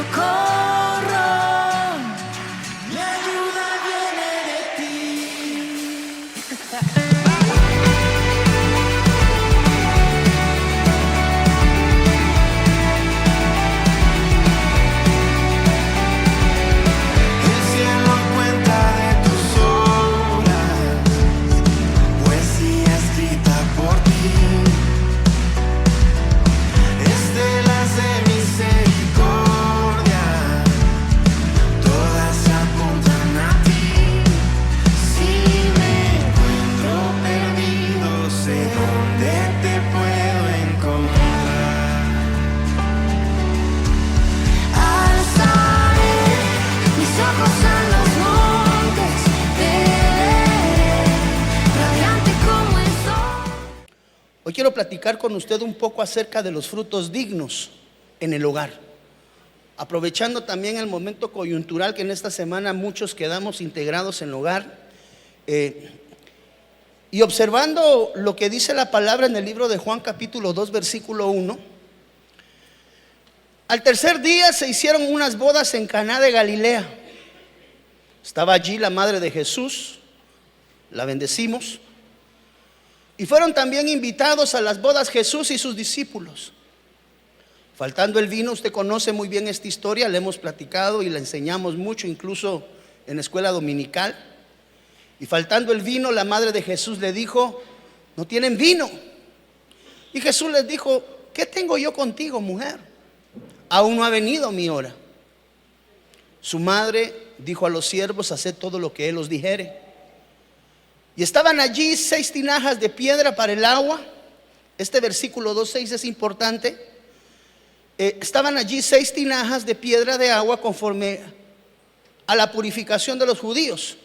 socorro, mi ayuda viene de ti. El cielo cuenta de tus obras, poesía escrita por ti. Estelas de misericordia, todas apuntan a ti. Si me encuentro perdido, sé dónde te puedo encontrar. Alzaré mis ojos a los montes, te veré, radiante como el sol. Hoy quiero platicar con usted un poco acerca de los frutos dignos en el hogar, aprovechando también el momento coyuntural que en esta semana muchos quedamos integrados en el hogar, y observando lo que dice la palabra en el libro de Juan capítulo 2 versículo 1. Al tercer día se hicieron unas bodas en Caná de Galilea. Estaba allí la madre de Jesús, la bendecimos. Y fueron también invitados a las bodas Jesús y sus discípulos. Faltando el vino, usted conoce muy bien esta historia, la hemos platicado y la enseñamos mucho, incluso en la escuela dominical. Y faltando el vino, la madre de Jesús le dijo: no tienen vino. Y Jesús les dijo: ¿qué tengo yo contigo, mujer? Aún no ha venido mi hora. Su madre dijo a los siervos: haced todo lo que él os dijere. Y estaban allí 6 tinajas de piedra para el agua. Este versículo 2:6 es importante. Estaban allí 6 tinajas de piedra de agua conforme a la purificación de los judíos.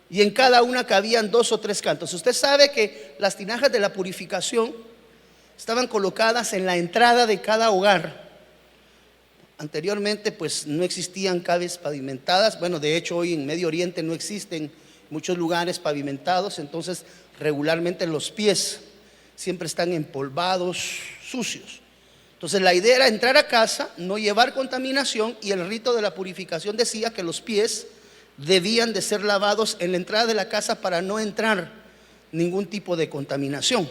Y en cada una cabían 2 o 3 cantos. Usted sabe que las tinajas de la purificación estaban colocadas en la entrada de cada hogar. Anteriormente pues no existían calles pavimentadas. Bueno, de hecho hoy en Medio Oriente no existen muchos lugares pavimentados, entonces regularmente los pies siempre están empolvados, sucios. Entonces la idea era entrar a casa, no llevar contaminación, y el rito de la purificación decía que los pies debían de ser lavados en la entrada de la casa para no entrar ningún tipo de contaminación.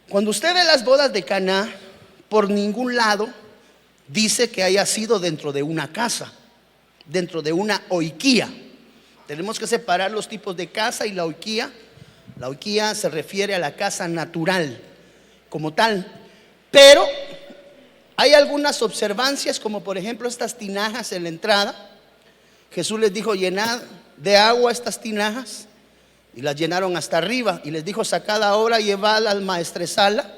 Cuando usted ve las bodas de Caná, por ningún lado dice que haya sido dentro de una casa, dentro de una oiquía. Tenemos que separar los tipos de casa y la oiquía. La oiquía se refiere a la casa natural como tal, pero hay algunas observancias, como por ejemplo estas tinajas en la entrada. Jesús les dijo: llenad de agua estas tinajas, y las llenaron hasta arriba, y les dijo: sacad ahora y llevad al maestresala,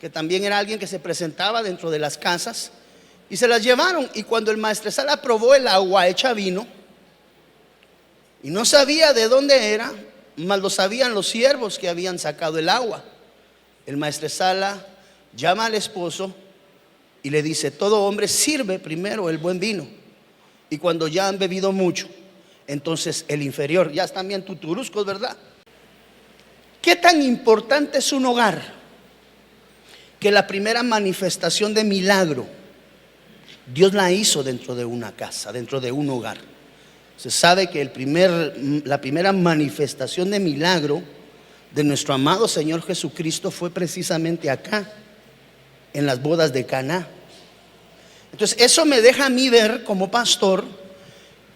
que también era alguien que se presentaba dentro de las casas, y se las llevaron. Y cuando el maestresala probó el agua hecha vino, y no sabía de dónde era, mas lo sabían los siervos que habían sacado el agua, el maestresala llama al esposo y le dice: todo hombre sirve primero el buen vino, y cuando ya han bebido mucho, entonces el inferior. Ya están bien tuturuscos, ¿verdad? ¿Qué tan importante es un hogar? Que la primera manifestación de milagro Dios la hizo dentro de una casa, dentro de un hogar. Se sabe que la primera manifestación de milagro de nuestro amado Señor Jesucristo fue precisamente acá, en las bodas de Caná. Entonces eso me deja a mí ver como pastor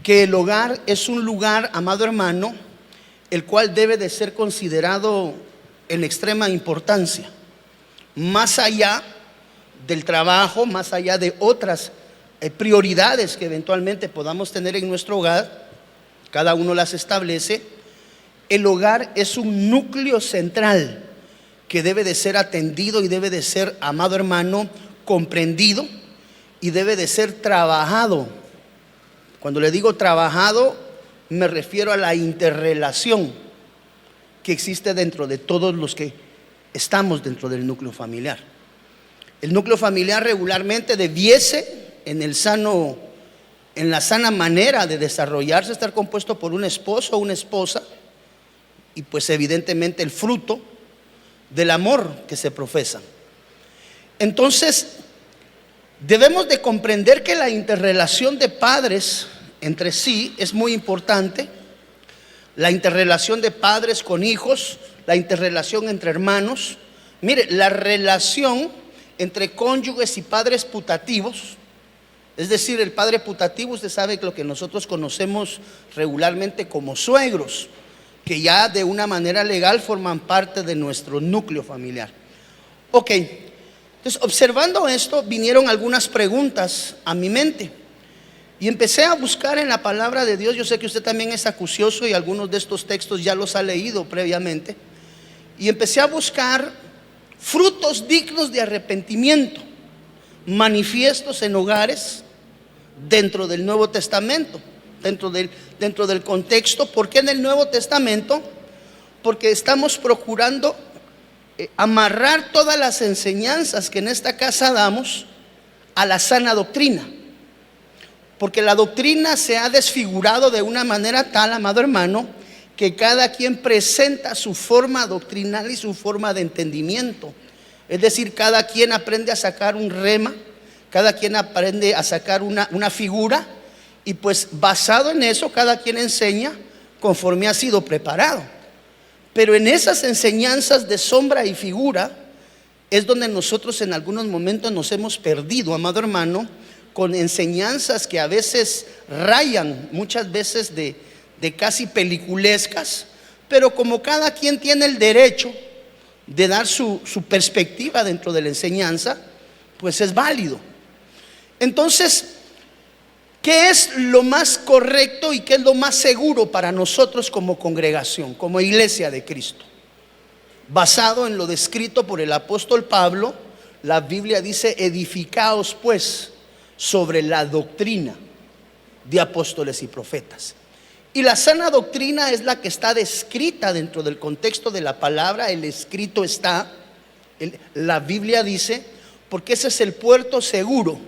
que el hogar es un lugar, amado hermano, el cual debe de ser considerado en extrema importancia, más allá del trabajo, más allá de otras prioridades que eventualmente podamos tener en nuestro hogar. Cada uno las establece. El hogar es un núcleo central que debe de ser atendido y debe de ser, amado hermano, comprendido, y debe de ser trabajado. Cuando le digo trabajado, me refiero a la interrelación que existe dentro de todos los que estamos dentro del núcleo familiar. El núcleo familiar regularmente debiese, en la sana manera de desarrollarse, estar compuesto por un esposo o una esposa, y pues evidentemente el fruto del amor que se profesa. Entonces, Debemos de comprender que la interrelación de padres entre sí es muy importante. La interrelación de padres con hijos, la interrelación entre hermanos. Mire, la relación entre cónyuges y padres putativos, es decir, el padre putativo, usted sabe lo que nosotros conocemos regularmente como suegros, que ya de una manera legal forman parte de nuestro núcleo familiar. Ok, entonces observando esto vinieron algunas preguntas a mi mente y empecé a buscar en la palabra de Dios. Yo sé que usted también es acucioso y algunos de estos textos ya los ha leído previamente, y empecé a buscar frutos dignos de arrepentimiento, manifiestos en hogares dentro del Nuevo Testamento, dentro del contexto. ¿Por qué en el Nuevo Testamento? Porque estamos procurando amarrar todas las enseñanzas que en esta casa damos a la sana doctrina, porque la doctrina se ha desfigurado de una manera tal, amado hermano, que cada quien presenta su forma doctrinal y su forma de entendimiento. Es decir, cada quien aprende a sacar un rema, cada quien aprende a sacar una figura, y pues basado en eso cada quien enseña conforme ha sido preparado. Pero en esas enseñanzas de sombra y figura es donde nosotros en algunos momentos nos hemos perdido, amado hermano, con enseñanzas que a veces rayan, muchas veces de casi peliculescas, pero como cada quien tiene el derecho de dar su perspectiva dentro de la enseñanza, pues es válido. Entonces, ¿qué es lo más correcto y qué es lo más seguro para nosotros como congregación, como iglesia de Cristo? Basado en lo descrito por el apóstol Pablo, la Biblia dice: edificaos pues sobre la doctrina de apóstoles y profetas. Y la sana doctrina es la que está descrita dentro del contexto de la palabra. El escrito está, la Biblia dice, porque ese es el puerto seguro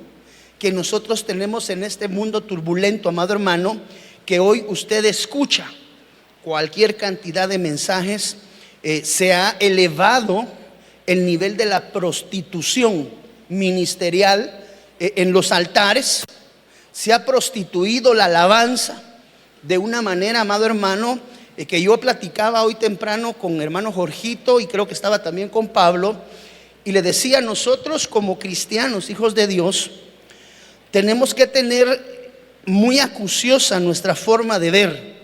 que nosotros tenemos en este mundo turbulento, amado hermano, que hoy usted escucha cualquier cantidad de mensajes. Se ha elevado el nivel de la prostitución ministerial en los altares. Se ha prostituido la alabanza de una manera, amado hermano, que yo platicaba hoy temprano con hermano Jorgito, y creo que estaba también con Pablo, y le decía: nosotros como cristianos, hijos de Dios, tenemos que tener muy acuciosa nuestra forma de ver,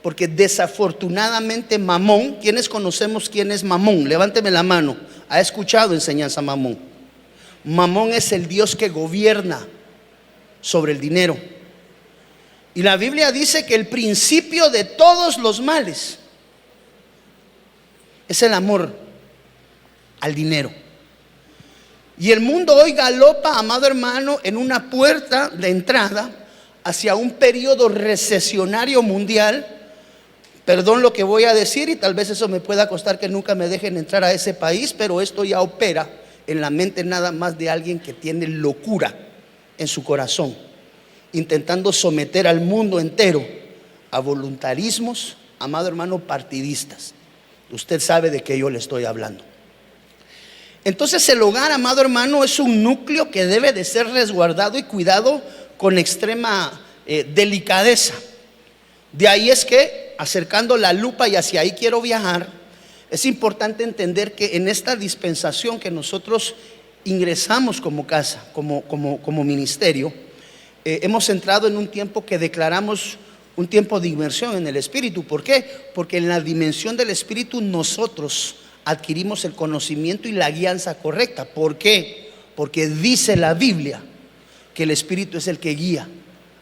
porque desafortunadamente Mamón, ¿quiénes conocemos quién es Mamón? Levánteme la mano. ¿Ha escuchado enseñanza Mamón? Mamón es el Dios que gobierna sobre el dinero. Y la Biblia dice que el principio de todos los males es el amor al dinero. Y el mundo hoy galopa, amado hermano, en una puerta de entrada hacia un periodo recesionario mundial. Perdón lo que voy a decir, y tal vez eso me pueda costar que nunca me dejen entrar a ese país, pero esto ya opera en la mente nada más de alguien que tiene locura en su corazón, intentando someter al mundo entero a voluntarismos, amado hermano, partidistas. Usted sabe de qué yo le estoy hablando. Entonces el hogar, amado hermano, es un núcleo que debe de ser resguardado y cuidado con extrema delicadeza. De ahí es que, acercando la lupa, y hacia ahí quiero viajar, es importante entender que en esta dispensación que nosotros ingresamos como casa, como ministerio, hemos entrado en un tiempo que declaramos un tiempo de inmersión en el Espíritu. ¿Por qué? Porque en la dimensión del Espíritu nosotros adquirimos el conocimiento y la guianza correcta. ¿Por qué? Porque dice la Biblia que el Espíritu es el que guía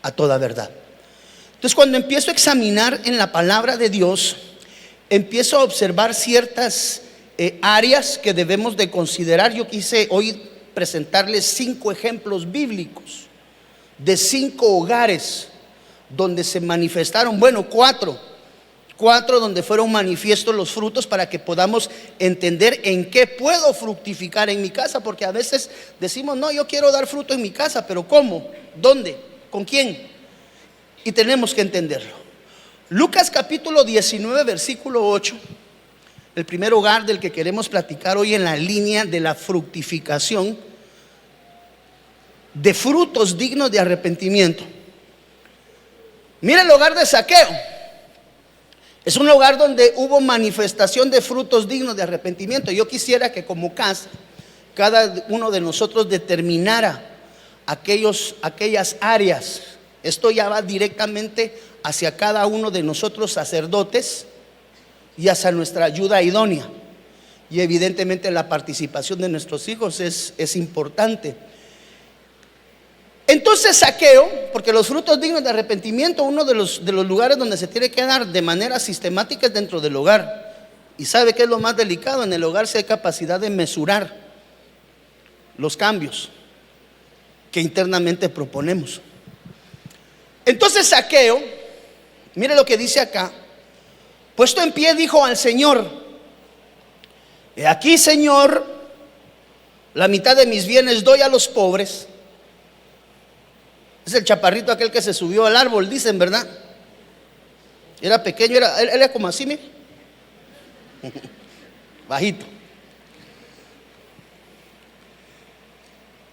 a toda verdad. Entonces, cuando empiezo a examinar en la palabra de Dios, empiezo a observar ciertas áreas que debemos de considerar. Yo quise hoy presentarles 5 ejemplos bíblicos de 5 hogares donde se manifestaron, bueno, 4 donde fueron manifiestos los frutos, para que podamos entender en qué puedo fructificar en mi casa. Porque a veces decimos: no, yo quiero dar fruto en mi casa, pero ¿cómo? ¿Dónde? ¿Con quién? Y tenemos que entenderlo. Lucas capítulo 19 versículo 8, el primer hogar del que queremos platicar hoy en la línea de la fructificación. de frutos dignos de arrepentimiento. Mira el hogar de Zaqueo. Es un lugar donde hubo manifestación de frutos dignos de arrepentimiento. Yo quisiera que como casa, cada uno de nosotros determinara aquellas áreas. Esto ya va directamente hacia cada uno de nosotros sacerdotes y hacia nuestra ayuda idónea. Y evidentemente la participación de nuestros hijos es importante. Entonces Zaqueo, porque los frutos dignos de arrepentimiento, uno de los lugares donde se tiene que dar de manera sistemática es dentro del hogar. Y sabe que es lo más delicado, en el hogar si hay capacidad de mesurar los cambios que internamente proponemos. Entonces Zaqueo, mire lo que dice acá, puesto en pie dijo al Señor: he aquí, Señor, la mitad de mis bienes doy a los pobres. Es el chaparrito aquel que se subió al árbol, dicen, ¿verdad? Era pequeño, él era como así, mire, bajito.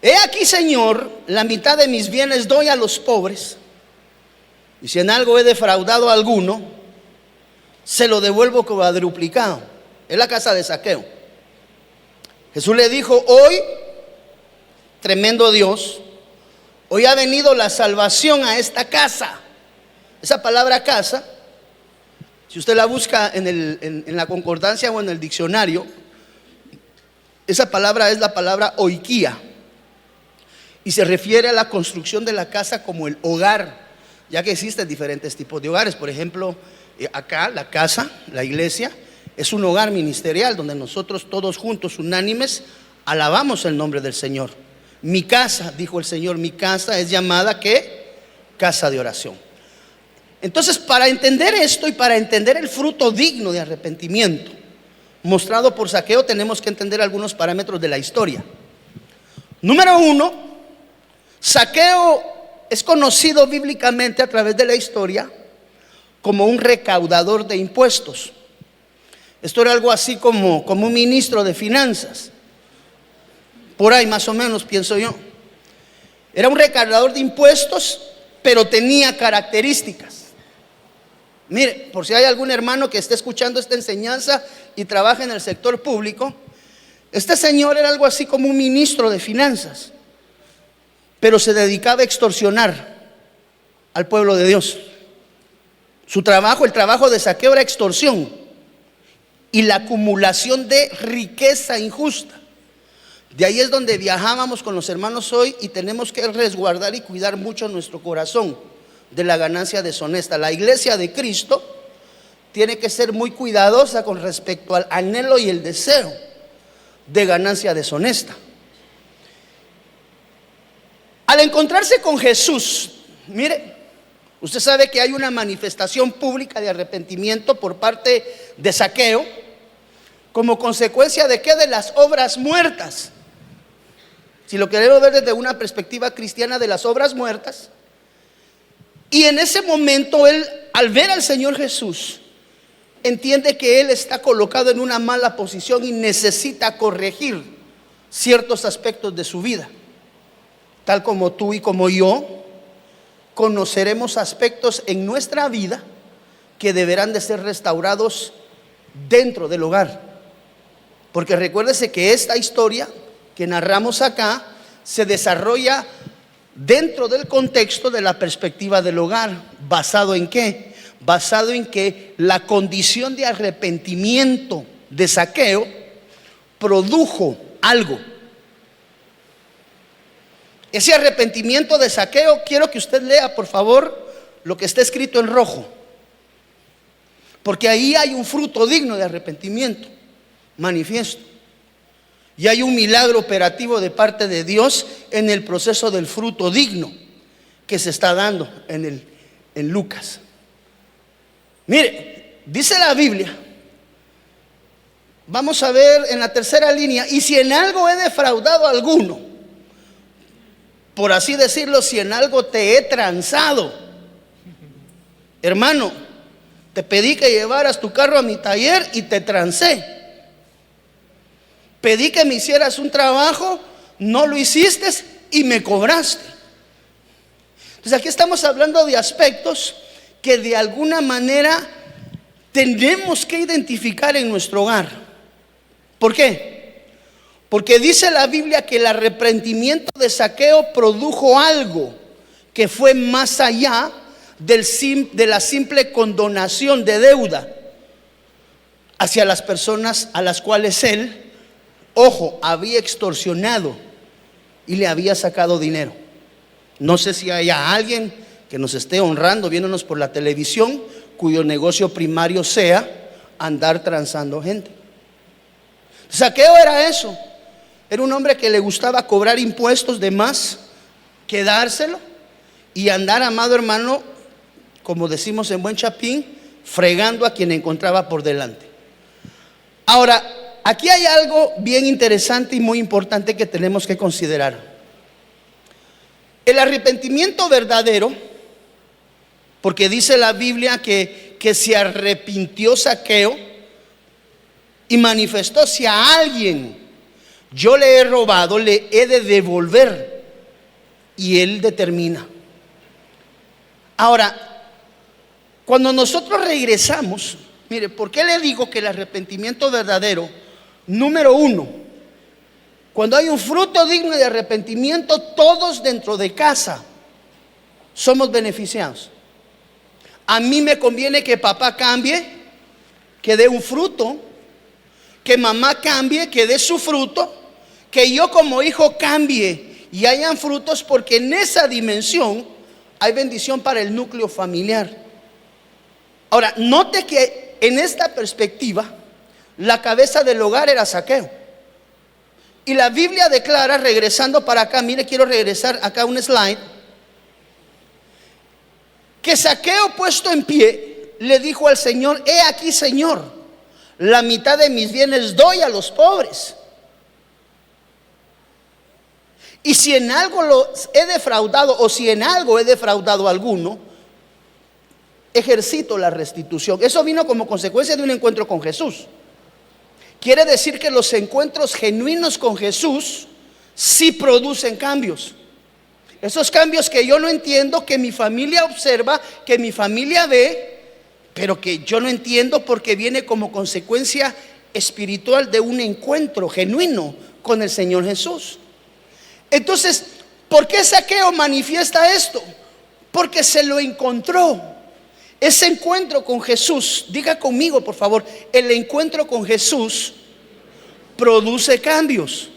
He aquí, Señor, la mitad de mis bienes doy a los pobres, y si en algo he defraudado a alguno, se lo devuelvo cuadruplicado. Es la casa de Zaqueo. Jesús le dijo: hoy, tremendo Dios, hoy ha venido la salvación a esta casa. Esa palabra casa, si usted la busca en la concordancia o en el diccionario, esa palabra es la palabra oikía, y se refiere a la construcción de la casa como el hogar, ya que existen diferentes tipos de hogares. Por ejemplo, acá la casa, la iglesia, es un hogar ministerial donde nosotros todos juntos, unánimes, alabamos el nombre del Señor. Mi casa, dijo el Señor, mi casa es llamada ¿qué? Casa de oración. Entonces, para entender esto y para entender el fruto digno de arrepentimiento mostrado por Zaqueo, tenemos que entender algunos parámetros de la historia. Número uno, Zaqueo es conocido bíblicamente a través de la historia como un recaudador de impuestos. Esto era algo así como un ministro de finanzas. Por ahí más o menos pienso yo. Era un recaudador de impuestos, pero tenía características. Mire, por si hay algún hermano que esté escuchando esta enseñanza y trabaja en el sector público, este señor era algo así como un ministro de finanzas, pero se dedicaba a extorsionar al pueblo de Dios. Su trabajo, el trabajo de Zaqueo, era extorsión y la acumulación de riqueza injusta. De ahí es donde viajábamos con los hermanos hoy, y tenemos que resguardar y cuidar mucho nuestro corazón de la ganancia deshonesta. La iglesia de Cristo tiene que ser muy cuidadosa con respecto al anhelo y el deseo de ganancia deshonesta. Al encontrarse con Jesús, mire, usted sabe que hay una manifestación pública de arrepentimiento por parte de Zaqueo, como consecuencia de ¿qué? De las obras muertas. Si lo queremos ver desde una perspectiva cristiana, de las obras muertas. Y en ese momento él, al ver al Señor Jesús, entiende que él está colocado en una mala posición y necesita corregir ciertos aspectos de su vida. Tal como tú y como yo conoceremos aspectos en nuestra vida que deberán de ser restaurados dentro del hogar. Porque recuérdese que esta historia que narramos acá se desarrolla dentro del contexto de la perspectiva del hogar. ¿Basado en qué? Basado en que la condición de arrepentimiento de Zaqueo produjo algo. Ese arrepentimiento de Zaqueo, quiero que usted lea por favor lo que está escrito en rojo, porque ahí hay un fruto digno de arrepentimiento manifiesto. Y hay un milagro operativo de parte de Dios en el proceso del fruto digno que se está dando en Lucas. Mire, dice la Biblia, vamos a ver en la tercera línea: y si en algo he defraudado a alguno, por así decirlo, si en algo te he transado, hermano, te pedí que llevaras tu carro a mi taller y te transé. Pedí que me hicieras un trabajo, no lo hiciste y me cobraste. Entonces aquí estamos hablando de aspectos que de alguna manera tenemos que identificar en nuestro hogar. ¿Por qué? Porque dice la Biblia que el arrepentimiento de Zaqueo produjo algo que fue más allá de la simple condonación de deuda hacia las personas a las cuales él, ojo, había extorsionado y le había sacado dinero. No sé si haya alguien que nos esté honrando viéndonos por la televisión cuyo negocio primario sea andar transando gente. Zaqueo era eso. Era un hombre que le gustaba cobrar impuestos de más, quedárselo y andar, amado hermano, como decimos en buen chapín, fregando a quien encontraba por delante. Ahora, aquí hay algo bien interesante y muy importante que tenemos que considerar. El arrepentimiento verdadero, porque dice la Biblia que se arrepintió Zaqueo y manifestó: si a alguien yo le he robado, le he de devolver. Y él determina. Ahora, cuando nosotros regresamos, mire, ¿por qué le digo que el arrepentimiento verdadero, número uno, cuando hay un fruto digno de arrepentimiento, todos dentro de casa somos beneficiados? A mí me conviene que papá cambie, que dé un fruto, que mamá cambie, que dé su fruto, que yo como hijo cambie y hayan frutos, porque en esa dimensión hay bendición para el núcleo familiar. Ahora, note que en esta perspectiva la cabeza del hogar era Zaqueo. Y la Biblia declara, regresando para acá, mire, quiero regresar acá un slide, que Zaqueo, puesto en pie, le dijo al Señor: he aquí, Señor, la mitad de mis bienes doy a los pobres. Y si en algo los he defraudado, o si en algo he defraudado a alguno, ejercito la restitución. Eso vino como consecuencia de un encuentro con Jesús. Quiere decir que los encuentros genuinos con Jesús sí producen cambios. Esos cambios que yo no entiendo, que mi familia observa, que mi familia ve, pero que yo no entiendo porque viene como consecuencia espiritual de un encuentro genuino con el Señor Jesús. Entonces, ¿por qué Zaqueo manifiesta esto? Porque se lo encontró. Ese encuentro con Jesús, diga conmigo por favor, el encuentro con Jesús produce cambios.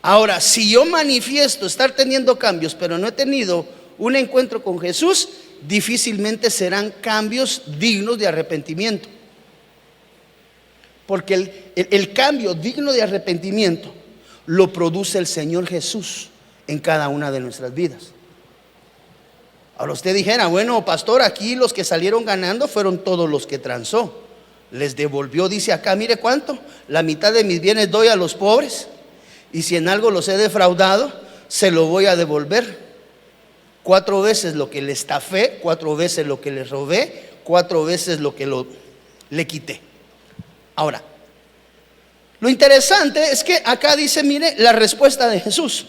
Ahora, si yo manifiesto estar teniendo cambios, pero no he tenido un encuentro con Jesús, difícilmente serán cambios dignos de arrepentimiento. Porque el cambio digno de arrepentimiento lo produce el Señor Jesús en cada una de nuestras vidas. Ahora usted dijera: bueno, pastor, aquí los que salieron ganando fueron todos los que transó. Les devolvió, dice acá, mire cuánto, la mitad de mis bienes doy a los pobres, y si en algo los he defraudado, se lo voy a devolver. 4 veces lo que le estafé, 4 veces lo que le robé, 4 veces lo que le quité. Ahora, lo interesante es que acá dice, mire, la respuesta de Jesús.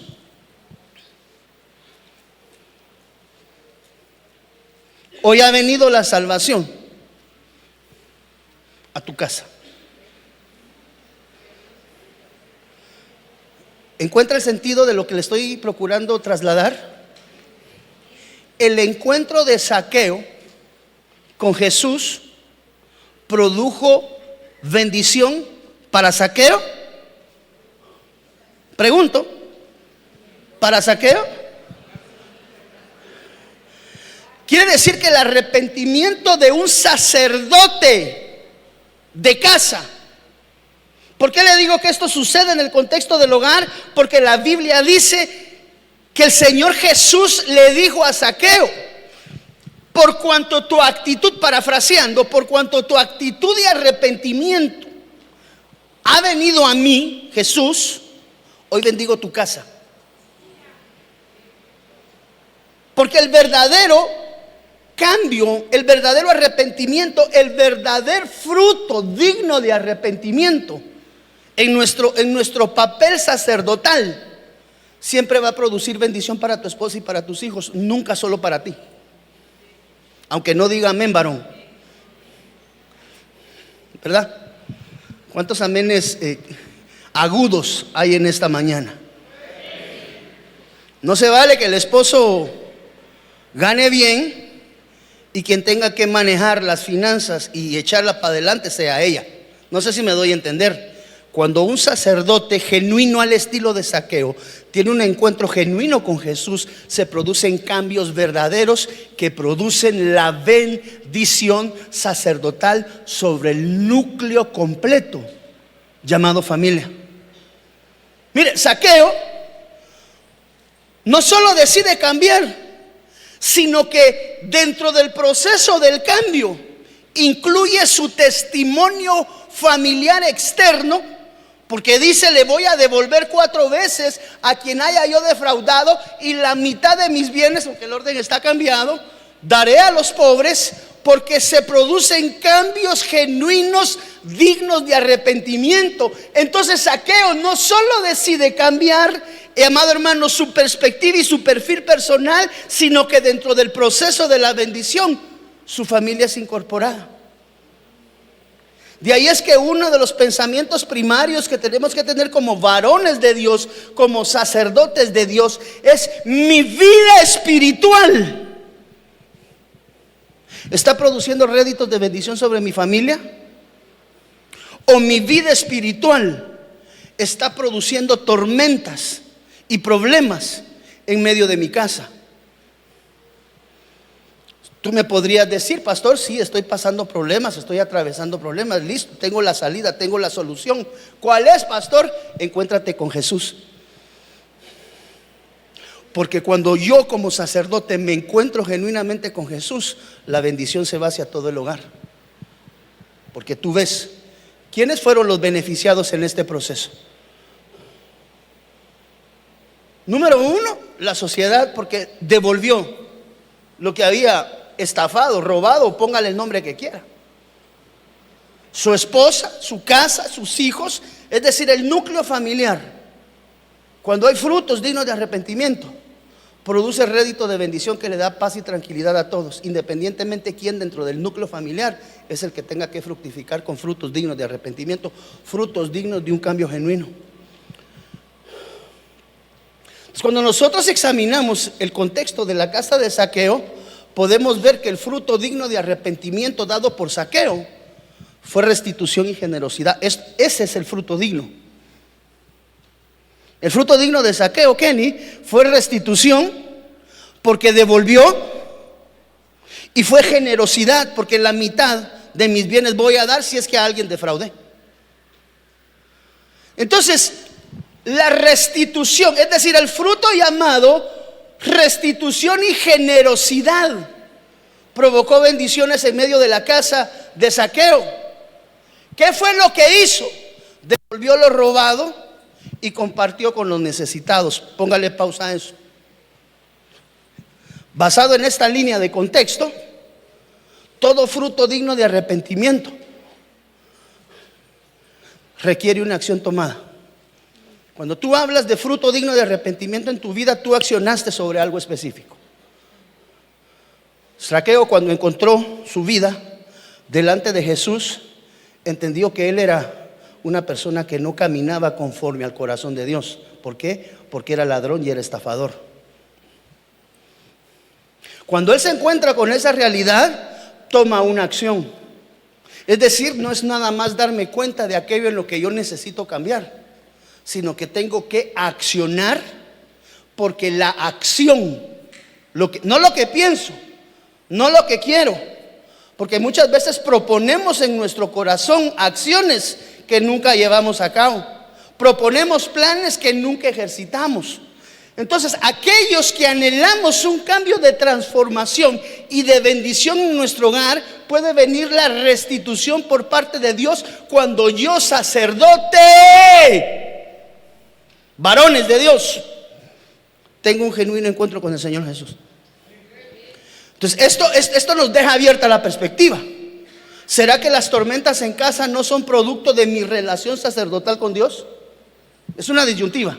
Hoy ha venido la salvación a tu casa. ¿Encuentra el sentido de lo que le estoy procurando trasladar? El encuentro de Zaqueo con Jesús produjo bendición para Zaqueo. Pregunto, ¿para Zaqueo? Quiere decir que el arrepentimiento de un sacerdote de casa. ¿Por qué le digo que esto sucede en el contexto del hogar? Porque la Biblia dice que el Señor Jesús le dijo a Zaqueo: por cuanto tu actitud, parafraseando, por cuanto tu actitud de arrepentimiento ha venido a mí, Jesús, hoy bendigo tu casa. Porque el verdadero cambio, el verdadero arrepentimiento, el verdadero fruto digno de arrepentimiento en nuestro papel sacerdotal siempre va a producir bendición para tu esposa y para tus hijos, nunca solo para ti. Aunque no diga amén, varón. ¿Verdad? ¿Cuántos amenes agudos hay en esta mañana? No se vale que el esposo gane bien y quien tenga que manejar las finanzas y echarla para adelante sea ella. No sé si me doy a entender. Cuando un sacerdote genuino al estilo de Zaqueo tiene un encuentro genuino con Jesús, se producen cambios verdaderos que producen la bendición sacerdotal sobre el núcleo completo llamado familia. Mire, Zaqueo no solo decide cambiar, sino que dentro del proceso del cambio incluye su testimonio familiar externo. Porque dice: le voy a devolver 4 veces a quien haya yo defraudado, y la mitad de mis bienes, aunque el orden está cambiado, daré a los pobres. Porque se producen cambios genuinos dignos de arrepentimiento. Entonces Zaqueo no solo decide cambiar, amado hermano, su perspectiva y su perfil personal, sino que dentro del proceso de la bendición su familia es incorporada. De ahí es que uno de los pensamientos primarios que tenemos que tener como varones de Dios, como sacerdotes de Dios, es: mi vida espiritual ¿está produciendo réditos de bendición sobre mi familia? ¿O mi vida espiritual está produciendo tormentas y problemas en medio de mi casa? Tú me podrías decir: pastor, sí, estoy pasando problemas, estoy atravesando problemas. Listo, tengo la salida, tengo la solución. ¿Cuál es, pastor? Encuéntrate con Jesús. Porque cuando yo como sacerdote me encuentro genuinamente con Jesús, la bendición se va hacia todo el hogar. Porque tú ves, ¿quiénes fueron los beneficiados en este proceso? Número 1, la sociedad, porque devolvió lo que había estafado, robado, póngale el nombre que quiera. Su esposa, su casa, sus hijos, es decir, el núcleo familiar. Cuando hay frutos dignos de arrepentimiento, produce rédito de bendición que le da paz y tranquilidad a todos, independientemente quién dentro del núcleo familiar es el que tenga que fructificar con frutos dignos de arrepentimiento, frutos dignos de un cambio genuino. Entonces, cuando nosotros examinamos el contexto de la casa de Zaqueo, podemos ver que el fruto digno de arrepentimiento dado por Zaqueo fue restitución y generosidad. Ese es el fruto digno. El fruto digno de Zaqueo, Kenny, fue restitución porque devolvió, y fue generosidad porque la mitad de mis bienes voy a dar si es que a alguien defraudé. Entonces, la restitución, es decir, el fruto llamado restitución y generosidad, provocó bendiciones en medio de la casa de Zaqueo. ¿Qué fue lo que hizo? Devolvió lo robado y compartió con los necesitados. Póngale pausa a eso. Basado en esta línea de contexto, todo fruto digno de arrepentimiento requiere una acción tomada. Cuando tú hablas de fruto digno de arrepentimiento en tu vida, tú accionaste sobre algo específico. Zaqueo, cuando encontró su vida delante de Jesús, entendió que él era una persona que no caminaba conforme al corazón de Dios. ¿Por qué? Porque era ladrón y era estafador. Cuando él se encuentra con esa realidad, toma una acción. Es decir, no es nada más darme cuenta de aquello en lo que yo necesito cambiar, sino que tengo que accionar, porque la acción, no lo que pienso, no lo que quiero, porque muchas veces proponemos en nuestro corazón acciones que nunca llevamos a cabo, proponemos planes que nunca ejercitamos. Entonces, aquellos que anhelamos un cambio de transformación y de bendición en nuestro hogar, puede venir la restitución por parte de Dios cuando yo, sacerdote, varones de Dios, tengo un genuino encuentro con el Señor Jesús. Entonces esto nos deja abierta la perspectiva. ¿Será que las tormentas en casa no son producto de mi relación sacerdotal con Dios? Es una disyuntiva.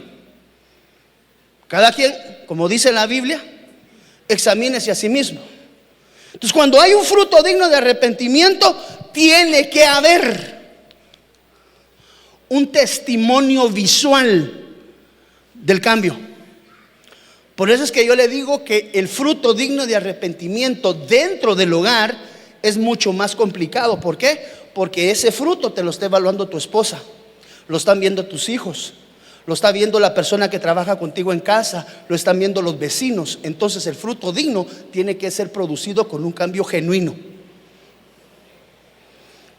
Cada quien, como dice la Biblia, examínese a sí mismo. Entonces, cuando hay un fruto digno de arrepentimiento, tiene que haber un testimonio visual del cambio. Por eso es que yo le digo que el fruto digno de arrepentimiento dentro del hogar es mucho más complicado. ¿Por qué? Porque ese fruto te lo está evaluando tu esposa, lo están viendo tus hijos, lo está viendo la persona que trabaja contigo en casa, lo están viendo los vecinos. Entonces el fruto digno tiene que ser producido con un cambio genuino.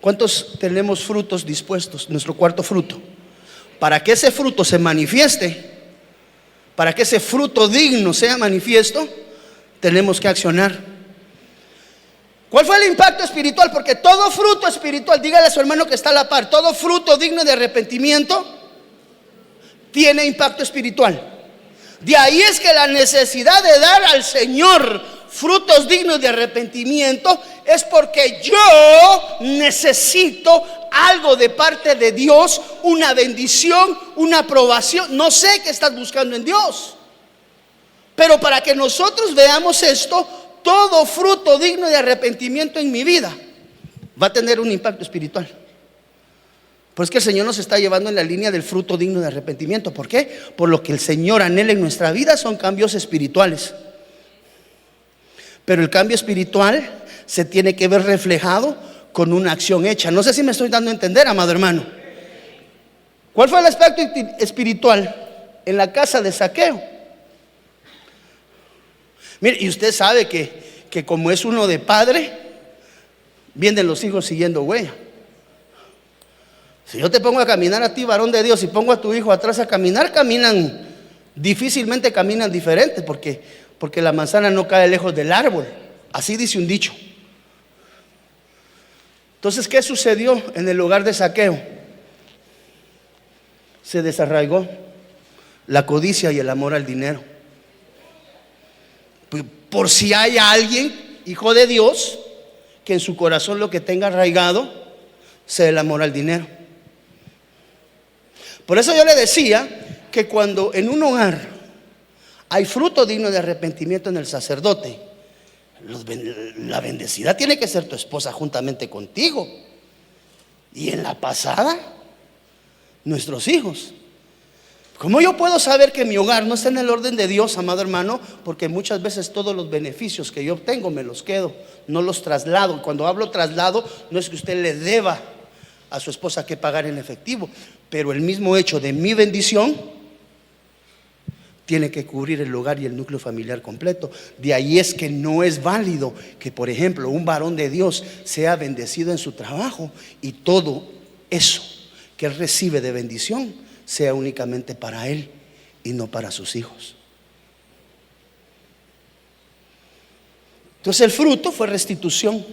¿Cuántos tenemos frutos dispuestos? Nuestro cuarto fruto. Para que ese fruto se manifieste, para que ese fruto digno sea manifiesto, tenemos que accionar. ¿Cuál fue el impacto espiritual? Porque todo fruto espiritual, dígale a su hermano que está a la par, todo fruto digno de arrepentimiento tiene impacto espiritual. De ahí es que la necesidad de dar al Señor frutos dignos de arrepentimiento es porque yo necesito algo de parte de Dios, una bendición, una aprobación. No sé qué estás buscando en Dios, pero para que nosotros veamos esto, todo fruto digno de arrepentimiento en mi vida va a tener un impacto espiritual. Pues que el Señor nos está llevando en la línea del fruto digno de arrepentimiento. ¿Por qué? Por lo que el Señor anhela en nuestra vida son cambios espirituales. Pero el cambio espiritual se tiene que ver reflejado con una acción hecha. No sé si me estoy dando a entender, amado hermano. ¿Cuál fue el aspecto espiritual en la casa de Zaqueo? Mire, y usted sabe que como es uno de padre, vienen los hijos siguiendo huella. Si yo te pongo a caminar a ti, varón de Dios, y pongo a tu hijo atrás a caminar, difícilmente caminan diferentes, porque la manzana no cae lejos del árbol. Así dice un dicho. Entonces, ¿qué sucedió en el hogar de Zaqueo? Se desarraigó la codicia y el amor al dinero. Por si hay alguien, hijo de Dios, que en su corazón lo que tenga arraigado sea el amor al dinero. Por eso yo le decía que cuando en un hogar hay fruto digno de arrepentimiento en el sacerdote, la bendecida tiene que ser tu esposa juntamente contigo. Y en la pasada, nuestros hijos. ¿Cómo yo puedo saber que mi hogar no está en el orden de Dios, amado hermano? Porque muchas veces todos los beneficios que yo obtengo me los quedo, no los traslado. Cuando hablo traslado, no es que usted le deba a su esposa que pagar en efectivo, pero el mismo hecho de mi bendición tiene que cubrir el hogar y el núcleo familiar completo. De ahí es que no es válido que, por ejemplo, un varón de Dios sea bendecido en su trabajo y todo eso que él recibe de bendición sea únicamente para él y no para sus hijos. Entonces el fruto fue restitución.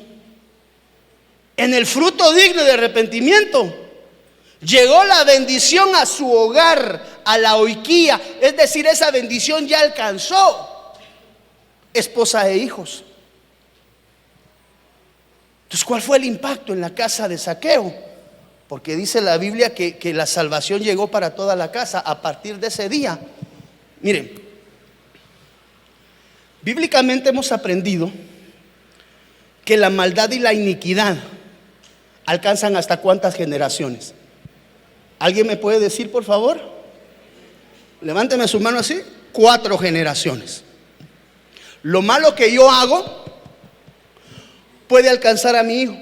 En el fruto digno de arrepentimiento llegó la bendición a su hogar, a la oiquía, es decir, esa bendición ya alcanzó esposa e hijos. Entonces, ¿cuál fue el impacto en la casa de Zaqueo? Porque dice la Biblia que la salvación llegó para toda la casa a partir de ese día. Miren, bíblicamente hemos aprendido que la maldad y la iniquidad alcanzan hasta cuántas generaciones. ¿Alguien me puede decir, por favor? Levánteme su mano así. 4 generaciones. Lo malo que yo hago puede alcanzar a mi hijo.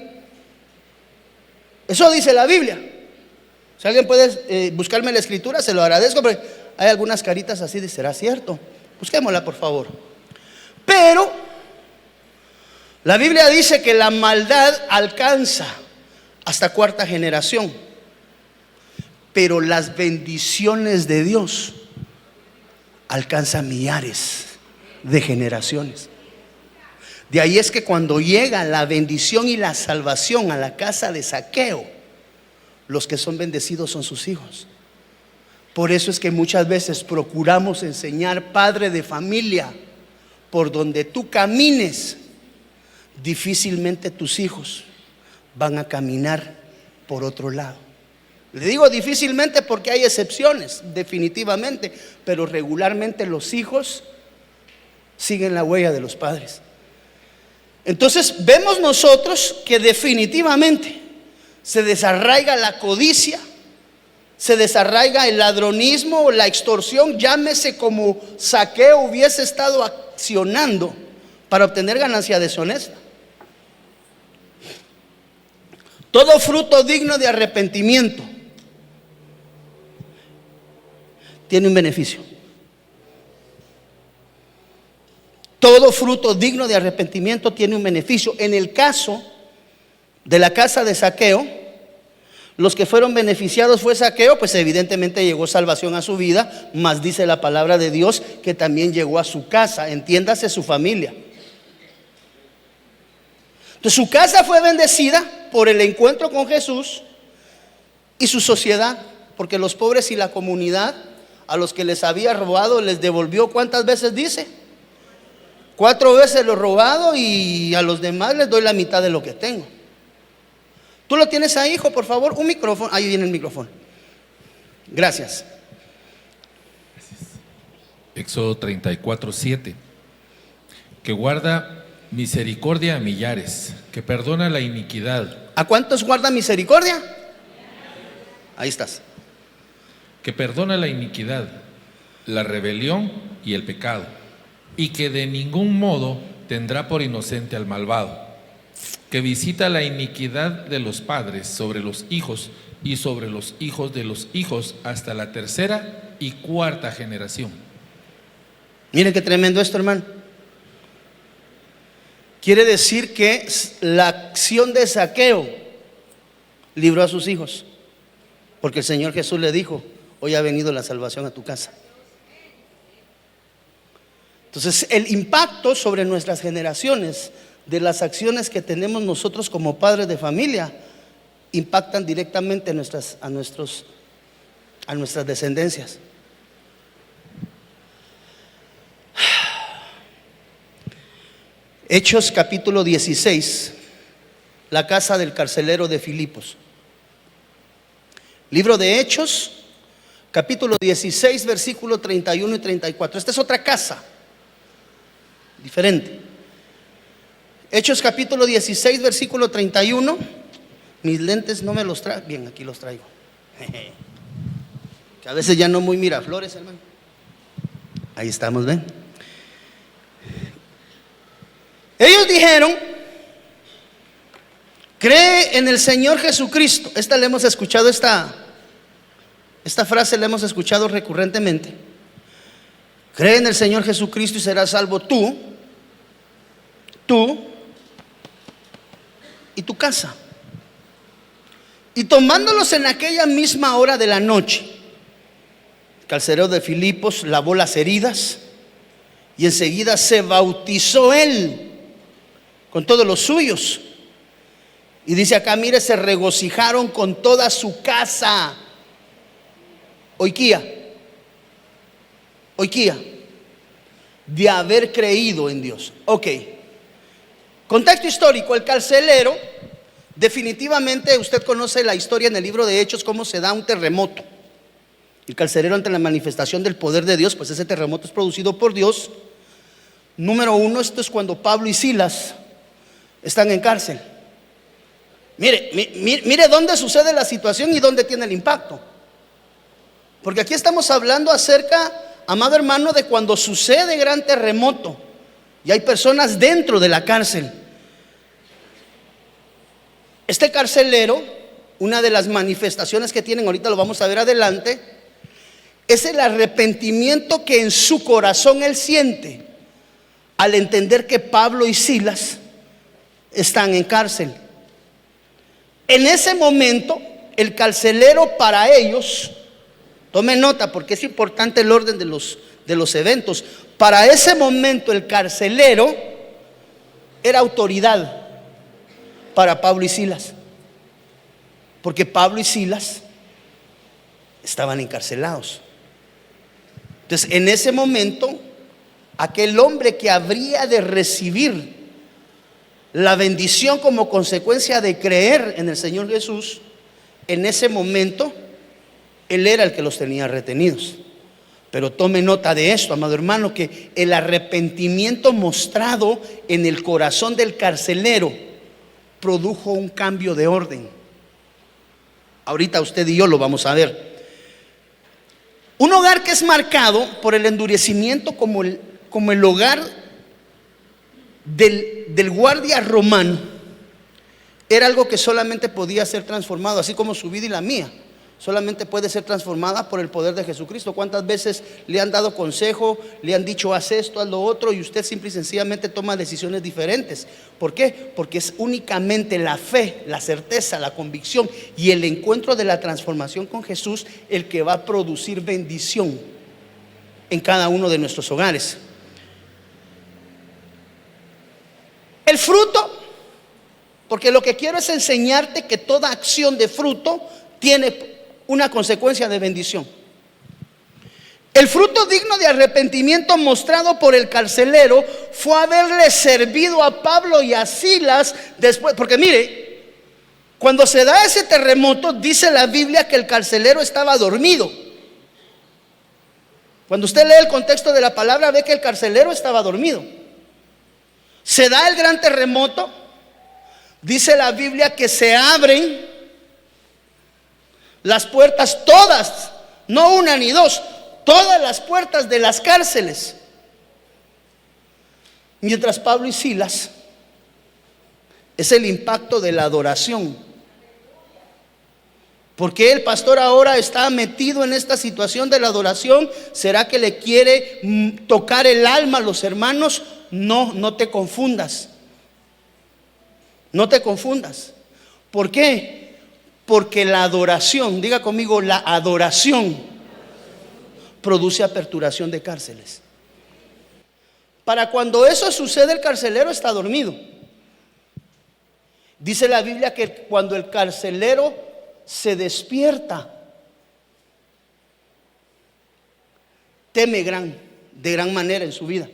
Eso dice la Biblia. Si alguien puede buscarme la escritura, se lo agradezco, porque hay algunas caritas así de ¿será cierto? Busquémosla, por favor. Pero la Biblia dice que la maldad alcanza hasta 4ª generación, pero las bendiciones de Dios alcanzan millares de generaciones. De ahí es que cuando llega la bendición y la salvación a la casa de Zaqueo, los que son bendecidos son sus hijos. Por eso es que muchas veces procuramos enseñar, padre de familia, por donde tú camines, difícilmente tus hijos van a caminar por otro lado. Le digo difícilmente porque hay excepciones, definitivamente, pero regularmente los hijos siguen la huella de los padres. Entonces vemos nosotros que definitivamente se desarraiga la codicia, se desarraiga el ladronismo o la extorsión, llámese como Zaqueo hubiese estado accionando para obtener ganancia deshonesta. Todo fruto digno de arrepentimiento tiene un beneficio. Todo fruto digno de arrepentimiento tiene un beneficio. En el caso de la casa de Zaqueo, los que fueron beneficiados fue Zaqueo, pues evidentemente llegó salvación a su vida, mas dice la palabra de Dios que también llegó a su casa, entiéndase su familia. Entonces su casa fue bendecida por el encuentro con Jesús y su sociedad, porque los pobres y la comunidad a los que les había robado les devolvió, ¿cuántas veces dice? 4 veces lo robado, y a los demás les doy la mitad de lo que tengo. ¿Tú lo tienes ahí, hijo? Por favor, un micrófono. Ahí viene el micrófono. Gracias. Éxodo 34:7. Que guarda misericordia a millares, que perdona la iniquidad. ¿A cuántos guarda misericordia? Ahí estás. Que perdona la iniquidad, la rebelión y el pecado, y que de ningún modo tendrá por inocente al malvado, que visita la iniquidad de los padres sobre los hijos y sobre los hijos de los hijos hasta la 3ª y 4ª generación. Mire qué tremendo esto, hermano. Quiere decir que la acción de Zaqueo libró a sus hijos, porque el Señor Jesús le dijo: hoy ha venido la salvación a tu casa. Entonces el impacto sobre nuestras generaciones de las acciones que tenemos nosotros como padres de familia impactan directamente a nuestras descendencias. Hechos capítulo 16, la casa del carcelero de Filipos. Libro de Hechos, capítulo 16, versículo 31 y 34. Esta es otra casa, diferente. Hechos capítulo 16, versículo 31. Mis lentes no me los traigo. Bien, aquí los traigo. Que a veces ya no muy miraflores, hermano. Ahí estamos, ¿ven? Ellos dijeron: cree en el Señor Jesucristo. Esta le hemos escuchado, esta frase la hemos escuchado recurrentemente. Cree en el Señor Jesucristo y serás salvo tú y tu casa. Y tomándolos en aquella misma hora de la noche, el carcelero de Filipos lavó las heridas y enseguida se bautizó él con todos los suyos. Y dice acá, mire, se regocijaron con toda su casa. Oikia, de haber creído en Dios. Ok, contexto histórico. El carcelero, definitivamente usted conoce la historia en el libro de Hechos, cómo se da un terremoto. El carcelero, ante la manifestación del poder de Dios, pues ese terremoto es producido por Dios. Número 1, esto es cuando Pablo y Silas están en cárcel. Mire dónde sucede la situación y dónde tiene el impacto. Porque aquí estamos hablando acerca, amado hermano, de cuando sucede gran terremoto y hay personas dentro de la cárcel. Este carcelero, una de las manifestaciones que tienen, ahorita lo vamos a ver adelante, es el arrepentimiento que en su corazón él siente al entender que Pablo y Silas están en cárcel. En ese momento, el carcelero, para ellos, tome nota porque es importante el orden de los eventos. Para ese momento, el carcelero era autoridad para Pablo y Silas, porque Pablo y Silas estaban encarcelados. Entonces, en ese momento, aquel hombre que habría de recibir la bendición como consecuencia de creer en el Señor Jesús, en ese momento Él era el que los tenía retenidos. Pero tome nota de esto, amado hermano, que el arrepentimiento mostrado en el corazón del carcelero produjo un cambio de orden. Ahorita usted y yo lo vamos a ver. Un hogar que es marcado por el endurecimiento como el hogar del guardia romano era algo que solamente podía ser transformado, así como su vida y la mía solamente puede ser transformada por el poder de Jesucristo. ¿Cuántas veces le han dado consejo, le han dicho haz esto, haz lo otro, y usted simple y sencillamente toma decisiones diferentes? ¿Por qué? Porque es únicamente la fe, la certeza, la convicción y el encuentro de la transformación con Jesús el que va a producir bendición en cada uno de nuestros hogares. El fruto, porque lo que quiero es enseñarte que toda acción de fruto tiene una consecuencia de bendición. El fruto digno de arrepentimiento mostrado por el carcelero fue haberle servido a Pablo y a Silas después, porque mire, cuando se da ese terremoto, dice la Biblia que el carcelero estaba dormido. Cuando usted lee el contexto de la palabra, ve que el carcelero estaba dormido. Se da el gran terremoto, dice la Biblia que se abren las puertas todas, no una ni dos, todas las puertas de las cárceles. Mientras Pablo y Silas, es el impacto de la adoración. ¿Por qué el pastor ahora está metido en esta situación de la adoración? ¿Será que le quiere tocar el alma a los hermanos? No, no te confundas. No te confundas. ¿Por qué? Porque la adoración, diga conmigo, la adoración produce aperturación de cárceles. Para cuando eso sucede, el carcelero está dormido. Dice la Biblia que cuando el carcelero se despierta, teme de gran manera en su vida.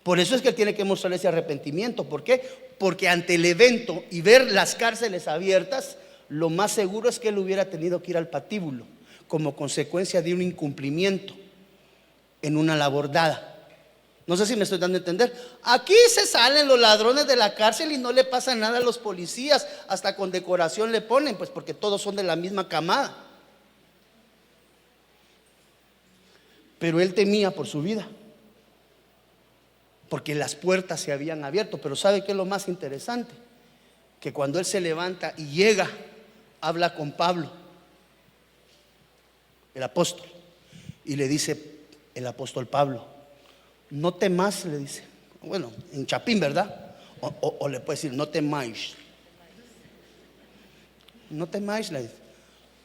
Por eso es que él tiene que mostrar ese arrepentimiento. ¿Por qué? Porque ante el evento y ver las cárceles abiertas, lo más seguro es que él hubiera tenido que ir al patíbulo como consecuencia de un incumplimiento en una labor dada. No sé si me estoy dando a entender. Aquí se salen los ladrones de la cárcel y no le pasa nada a los policías, hasta condecoración le ponen, pues porque todos son de la misma camada. Pero él temía por su vida, porque las puertas se habían abierto. Pero ¿sabe qué es lo más interesante? Que cuando él se levanta y llega, habla con Pablo, el apóstol, y le dice el apóstol Pablo, no temas, le dice, bueno, en chapín, ¿verdad? O le puede decir, no temáis. No temáis, le dice.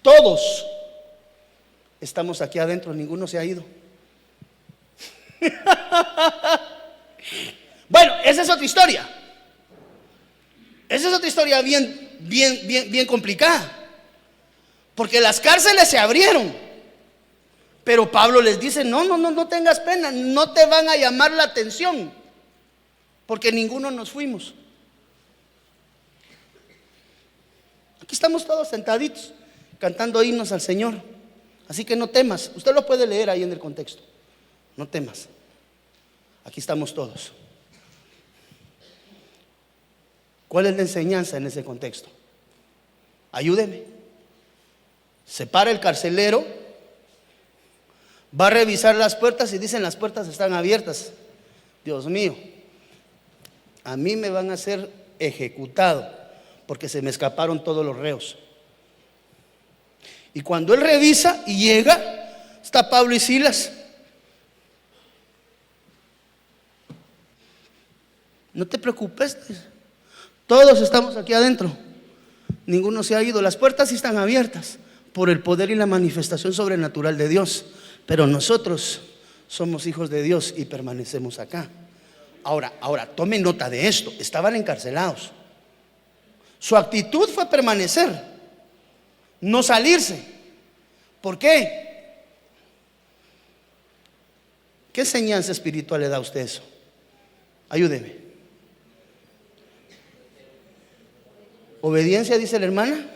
Todos estamos aquí adentro, ninguno se ha ido. Bueno, esa es otra historia. Esa es otra historia bien complicada. Porque las cárceles se abrieron. Pero Pablo les dice, no tengas pena, no te van a llamar la atención, porque ninguno nos fuimos. Aquí estamos todos sentaditos, cantando himnos al Señor. Así que no temas. Usted lo puede leer ahí en el contexto. No temas. Aquí estamos todos. ¿Cuál es la enseñanza en ese contexto? Ayúdeme. Se para el carcelero, va a revisar las puertas y dicen las puertas están abiertas. Dios mío, a mí me van a ser ejecutado porque se me escaparon todos los reos. Y cuando él revisa y llega, está Pablo y Silas. No te preocupes, todos estamos aquí adentro, ninguno se ha ido, las puertas sí están abiertas por el poder y la manifestación sobrenatural de Dios, pero nosotros somos hijos de Dios y permanecemos acá. Ahora, tomen nota de esto, estaban encarcelados. Su actitud fue permanecer, no salirse. ¿Por qué? ¿Qué enseñanza espiritual le da a usted eso? Ayúdeme. Obediencia, dice la hermana.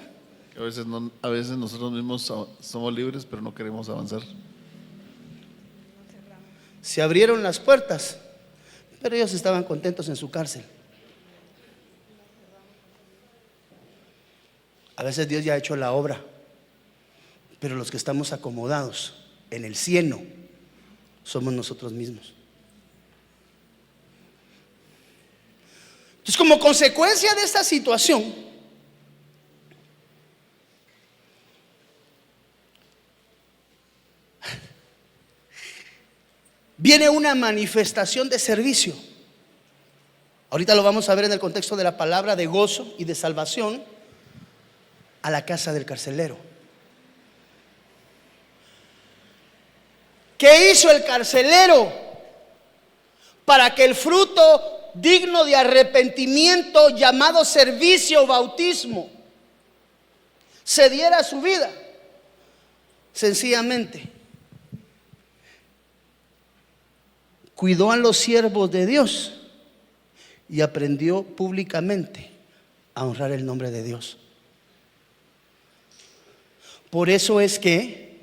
Que a veces nosotros mismos somos libres, pero no queremos avanzar. Se abrieron las puertas, pero ellos estaban contentos en su cárcel. A veces Dios ya ha hecho la obra, pero los que estamos acomodados en el cieno somos nosotros mismos. Entonces, como consecuencia de esta situación, viene una manifestación de servicio. Ahorita lo vamos a ver en el contexto de la palabra de gozo y de salvación a la casa del carcelero. ¿Qué hizo el carcelero para que el fruto digno de arrepentimiento llamado servicio o bautismo se diera a su vida? Sencillamente cuidó a los siervos de Dios y aprendió públicamente a honrar el nombre de Dios. Por eso es que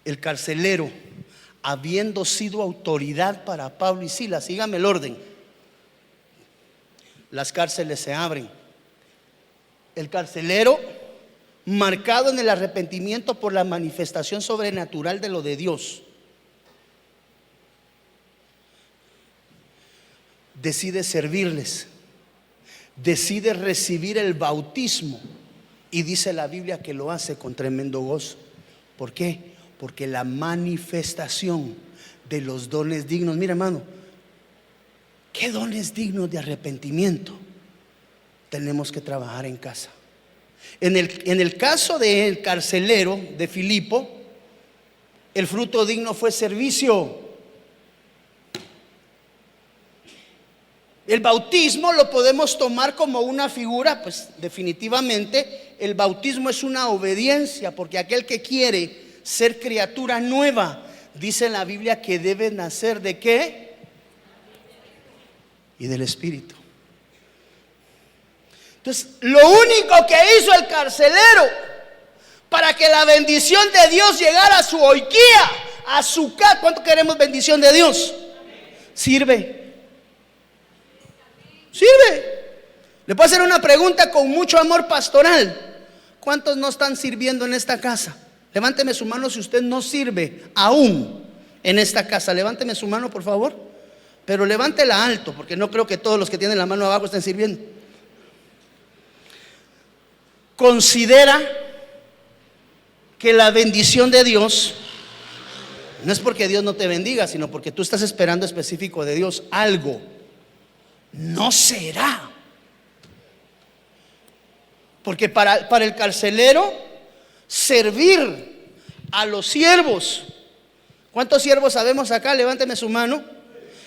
el carcelero, habiendo sido autoridad para Pablo y Silas, sígame el orden, las cárceles se abren. El carcelero, marcado en el arrepentimiento por la manifestación sobrenatural de lo de Dios, decide servirles, decide recibir el bautismo, y dice la Biblia que lo hace con tremendo gozo. ¿Por qué? Porque la manifestación de los dones dignos, mira hermano, ¿qué dones dignos de arrepentimiento tenemos que trabajar en casa? En el caso del carcelero de Filipo, el fruto digno fue servicio. El bautismo lo podemos tomar como una figura, pues definitivamente el bautismo es una obediencia, porque aquel que quiere ser criatura nueva, dice la Biblia que debe nacer ¿de qué? Y del Espíritu. Entonces, lo único que hizo el carcelero para que la bendición de Dios llegara a su oiquía, a su casa, ¿cuánto queremos bendición de Dios? Sirve. Le puedo hacer una pregunta con mucho amor pastoral. ¿Cuántos no están sirviendo en esta casa? Levánteme su mano si usted no sirve aún en esta casa. Levánteme su mano, por favor. Pero levántela alto, porque no creo que todos los que tienen la mano abajo estén sirviendo. Considera que la bendición de Dios no es porque Dios no te bendiga, sino porque tú estás esperando específico de Dios algo. No será. Porque para el carcelero, servir a los siervos. ¿Cuántos siervos sabemos acá? Levánteme su mano.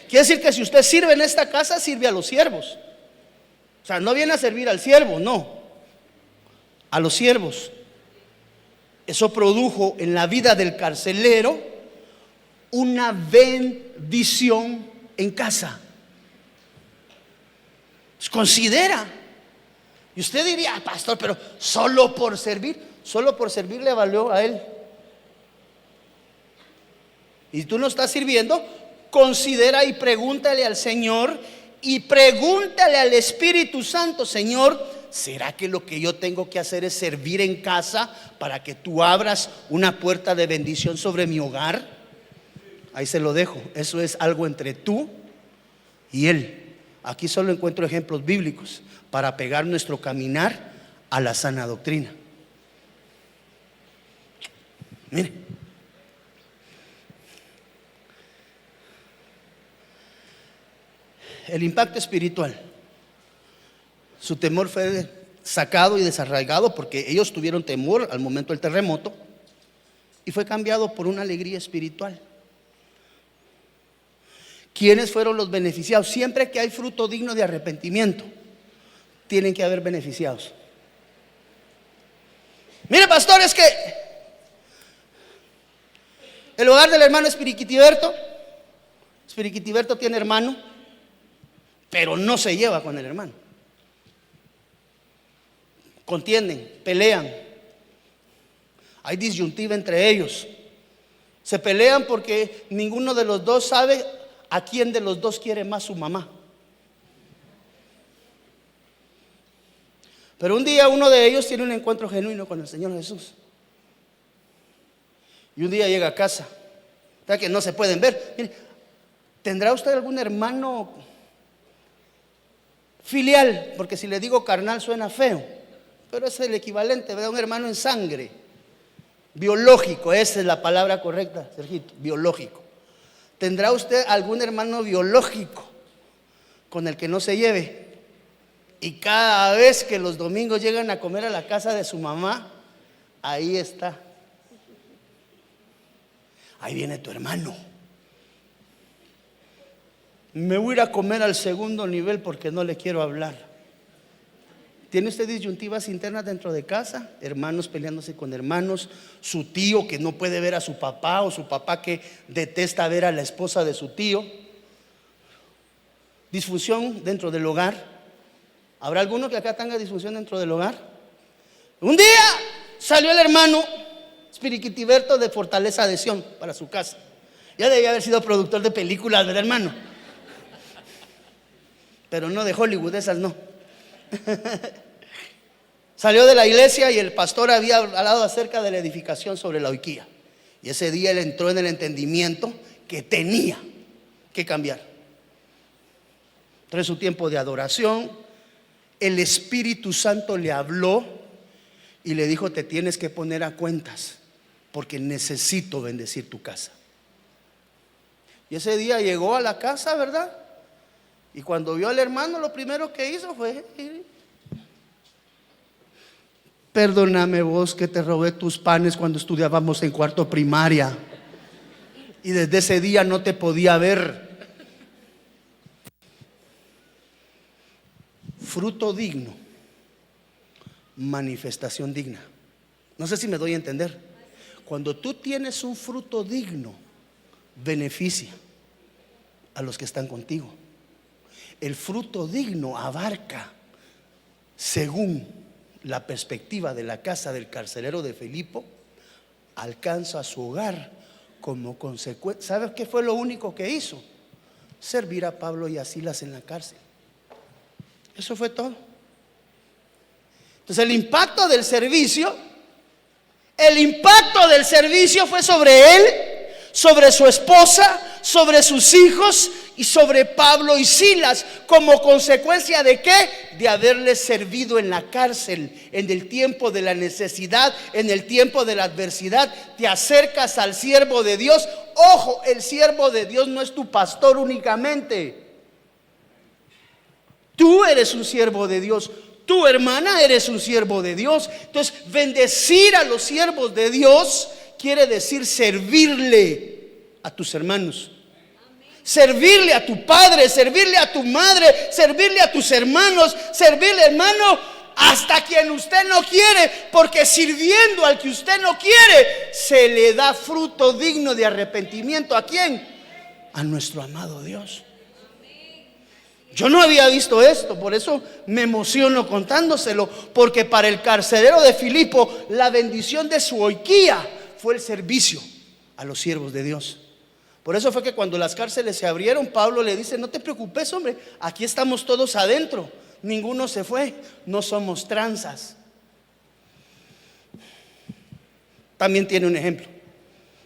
Quiere decir que si usted sirve en esta casa, sirve a los siervos. O sea, no viene a servir al siervo, no, a los siervos. Eso produjo en la vida del carcelero una bendición en casa. Considera. Y usted diría, pastor, pero solo por servir le valió a él. Y tú no estás sirviendo, considera y pregúntale al Señor y pregúntale al Espíritu Santo: Señor, ¿será que lo que yo tengo que hacer es servir en casa para que tú abras una puerta de bendición sobre mi hogar? Ahí se lo dejo. Eso es algo entre tú y Él. Aquí solo encuentro ejemplos bíblicos para pegar nuestro caminar a la sana doctrina. Mire, el impacto espiritual. Su temor fue sacado y desarraigado porque ellos tuvieron temor al momento del terremoto y fue cambiado por una alegría espiritual. ¿Quiénes fueron los beneficiados? Siempre que hay fruto digno de arrepentimiento, tienen que haber beneficiados. Mire, pastor, es que el hogar del hermano Espiriquitiberto tiene hermano, pero no se lleva con el hermano. Contienden, pelean, Hay disyuntiva entre ellos. Se pelean porque ninguno de los dos sabe a quién de los dos quiere más su mamá. Pero un día uno de ellos tiene un encuentro genuino con el Señor Jesús. Y un día llega a casa. O sea que no se pueden ver. Mire, ¿tendrá usted algún hermano filial? Porque si le digo carnal suena feo, pero es el equivalente, ¿verdad? Un hermano en sangre. Biológico, esa es la palabra correcta, Sergito, biológico. ¿Tendrá usted algún hermano biológico con el que no se lleve? Y cada vez que los domingos llegan a comer a la casa de su mamá, ahí está. Ahí viene tu hermano. Me voy a ir a comer al segundo nivel porque no le quiero hablar. ¿Tiene usted disyuntivas internas dentro de casa? Hermanos peleándose con hermanos, su tío que no puede ver a su papá, o su papá que detesta ver a la esposa de su tío. Disfunción dentro del hogar. ¿Habrá alguno que acá tenga disfunción dentro del hogar? Un día salió el hermano Spiriquitiberto de Fortaleza de Sion para su casa. Ya debía haber sido productor de películas, ¿verdad, hermano? Pero no de Hollywood, esas no. Salió de la iglesia y el pastor había hablado acerca de la edificación sobre la Oikeía. Y ese día él entró en el entendimiento que tenía que cambiar. Tras su tiempo de adoración, el Espíritu Santo le habló y le dijo: te tienes que poner a cuentas porque necesito bendecir tu casa. Y ese día llegó a la casa, ¿verdad? Y cuando vio al hermano, lo primero que hizo fue: perdóname vos que te robé tus panes cuando estudiábamos en cuarto primaria y desde ese día no te podía ver. Fruto digno, manifestación digna. No sé si me doy a entender. Cuando tú tienes un fruto digno, beneficia a los que están contigo. El fruto digno abarca, según la perspectiva de la casa del carcelero de Filipo, alcanza su hogar como consecuencia. ¿Sabes qué fue lo único que hizo? Servir a Pablo y a Silas en la cárcel. Eso fue todo. Entonces el impacto del servicio fue sobre él, sobre su esposa, sobre sus hijos y sobre Pablo y Silas. ¿Como consecuencia de qué? De haberles servido en la cárcel, en el tiempo de la necesidad, en el tiempo de la adversidad. Te acercas al siervo de Dios. Ojo, el siervo de Dios no es tu pastor únicamente. Tú eres un siervo de Dios. Tu hermana eres un siervo de Dios. Entonces, bendecir a los siervos de Dios quiere decir servirle a tus hermanos. Servirle a tu padre, servirle a tu madre, servirle a tus hermanos, servirle, hermano, hasta quien usted no quiere, porque sirviendo al que usted no quiere, se le da fruto digno de arrepentimiento. ¿A quién? A nuestro amado Dios. Yo no había visto esto, por eso me emociono contándoselo, porque para el carcelero de Filipo la bendición de su Oikeía fue el servicio a los siervos de Dios. Por eso fue que cuando las cárceles se abrieron, Pablo le dice: no te preocupes, hombre, aquí estamos todos adentro, ninguno se fue, no somos tranzas. También tiene un ejemplo: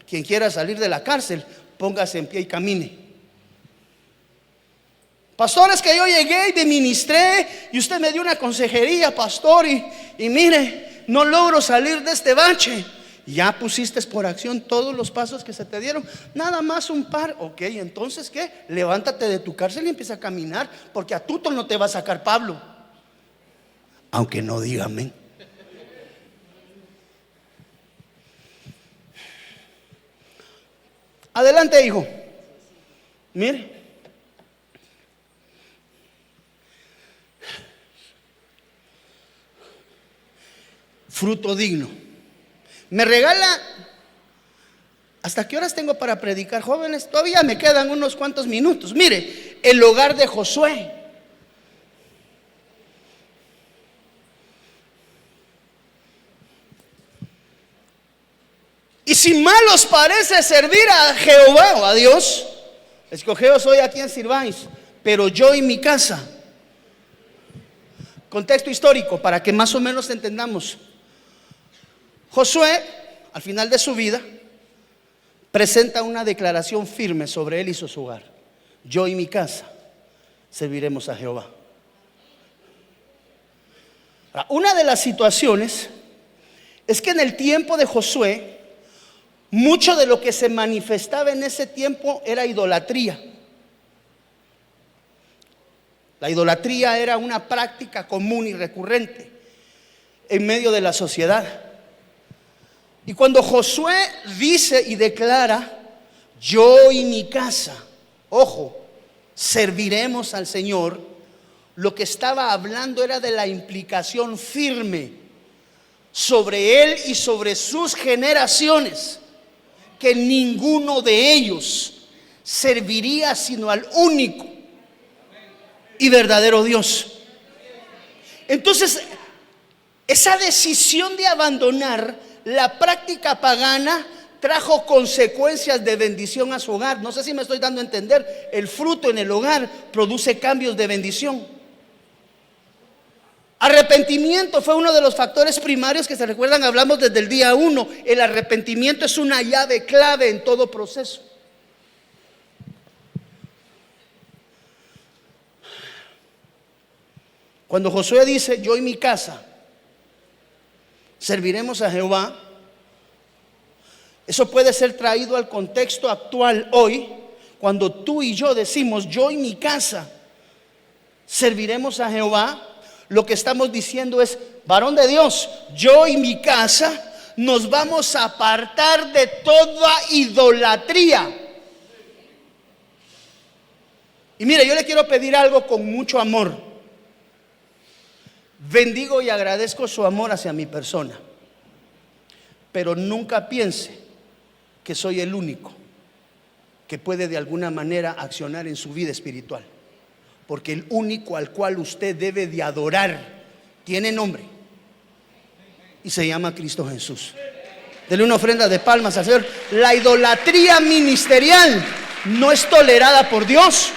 quien quiera salir de la cárcel, póngase en pie y camine. Pastor, es que yo llegué y te ministré y usted me dio una consejería, pastor, y mire, no logro salir de este bache. Ya pusiste por acción todos los pasos que se te dieron, nada más un par. Ok, entonces ¿qué? Levántate de tu cárcel y empieza a caminar, porque a tuto no te va a sacar Pablo, aunque no diga amén. Adelante, hijo. Mire, fruto digno. Me regala. ¿Hasta qué horas tengo para predicar, jóvenes? Todavía me quedan unos cuantos minutos. Mire, el hogar de Josué. si mal os parece servir a Jehová o a Dios, escogeos hoy a quien sirváis, pero yo y mi casa. Contexto histórico para que más o menos entendamos. Josué, al final de su vida, presenta una declaración firme sobre él y su hogar. Yo y mi casa serviremos a Jehová. Una de las situaciones es que en el tiempo de Josué, mucho de lo que se manifestaba en ese tiempo era idolatría. La idolatría era una práctica común y recurrente en medio de la sociedad. Y cuando Josué dice y declara, yo y mi casa, ojo, serviremos al Señor, lo que estaba hablando era de la implicación firme sobre él y sobre sus generaciones, que ninguno de ellos serviría sino al único y verdadero Dios. Entonces, esa decisión de abandonar la práctica pagana trajo consecuencias de bendición a su hogar. No sé si me estoy dando a entender. El fruto en el hogar produce cambios de bendición. Arrepentimiento fue uno de los factores primarios que se recuerdan, hablamos desde el día 1. El arrepentimiento es una llave clave en todo proceso. Cuando Josué dice, yo y mi casa serviremos a Jehová, eso puede ser traído al contexto actual hoy, cuando tú y yo decimos, yo y mi casa serviremos a Jehová. Lo que estamos diciendo es, varón de Dios, yo y mi casa nos vamos a apartar de toda idolatría. Y mire, yo le quiero pedir algo con mucho amor. Bendigo y agradezco su amor hacia mi persona, pero nunca piense que soy el único que puede de alguna manera accionar en su vida espiritual. Porque el único al cual usted debe de adorar tiene nombre y se llama Cristo Jesús. Dele una ofrenda de palmas al Señor. La idolatría ministerial no es tolerada por Dios.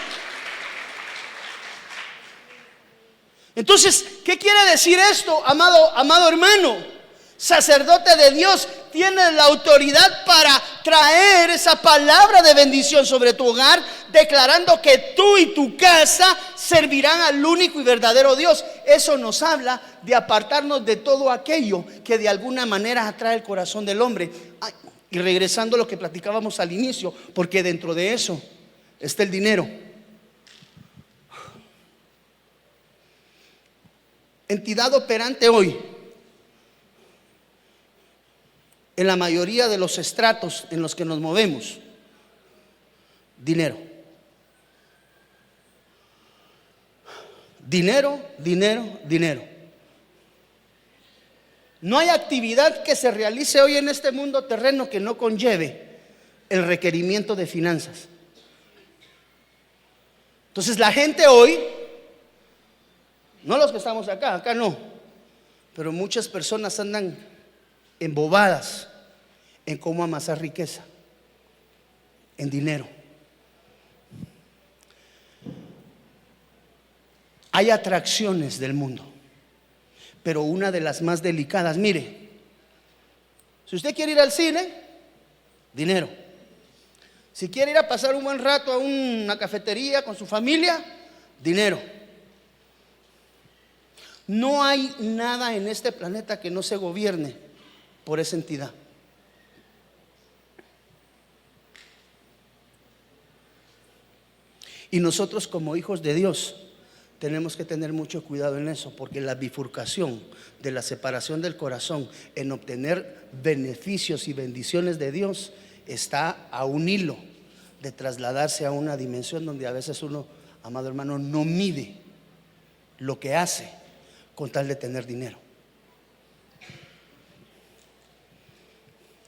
Entonces, ¿qué quiere decir esto, amado hermano? Sacerdote de Dios, tienes la autoridad para traer esa palabra de bendición sobre tu hogar, declarando que tú y tu casa servirán al único y verdadero Dios. Eso nos habla de apartarnos de todo aquello que de alguna manera atrae el corazón del hombre. Y regresando a lo que platicábamos al inicio, porque dentro de eso está el dinero. Entidad operante hoy en la mayoría de los estratos en los que nos movemos: dinero. Dinero, dinero, dinero. No hay actividad que se realice hoy en este mundo terreno que no conlleve el requerimiento de finanzas. Entonces la gente hoy, no los que estamos acá no, pero muchas personas andan embobadas en cómo amasar riqueza, en dinero. Hay atracciones del mundo, pero una de las más delicadas, mire, si usted quiere ir al cine, dinero. Si quiere ir a pasar un buen rato a una cafetería con su familia, dinero. No hay nada en este planeta que no se gobierne por esa entidad. Y nosotros como hijos de Dios tenemos que tener mucho cuidado en eso, porque la bifurcación de la separación del corazón en obtener beneficios y bendiciones de Dios está a un hilo de trasladarse a una dimensión donde a veces uno, amado hermano, no mide lo que hace con tal de tener dinero.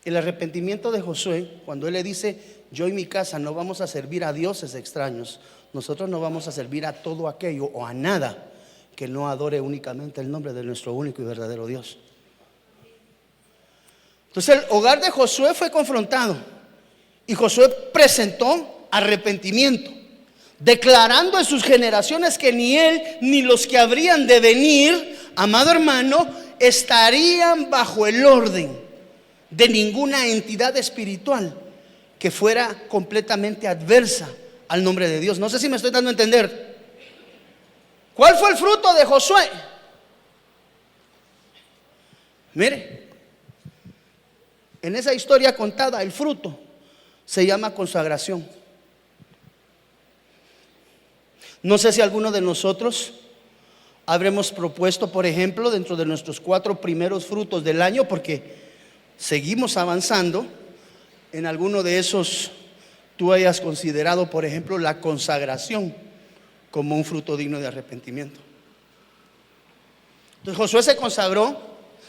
El arrepentimiento de Josué, cuando él le dice, yo y mi casa no vamos a servir a dioses extraños, nosotros no vamos a servir a todo aquello o a nada que no adore únicamente el nombre de nuestro único y verdadero Dios. Entonces el hogar de Josué fue confrontado y Josué presentó arrepentimiento, declarando en sus generaciones que ni él ni los que habrían de venir, amado hermano, estarían bajo el orden de ninguna entidad espiritual que fuera completamente adversa al nombre de Dios. No sé si me estoy dando a entender. ¿Cuál fue el fruto de Josué? Mire, en esa historia contada, el fruto se llama consagración. No sé si alguno de nosotros habremos propuesto, por ejemplo, dentro de nuestros 4 primeros frutos del año, porque seguimos avanzando, en alguno de esos tú hayas considerado, por ejemplo, la consagración como un fruto digno de arrepentimiento. Entonces Josué se consagró,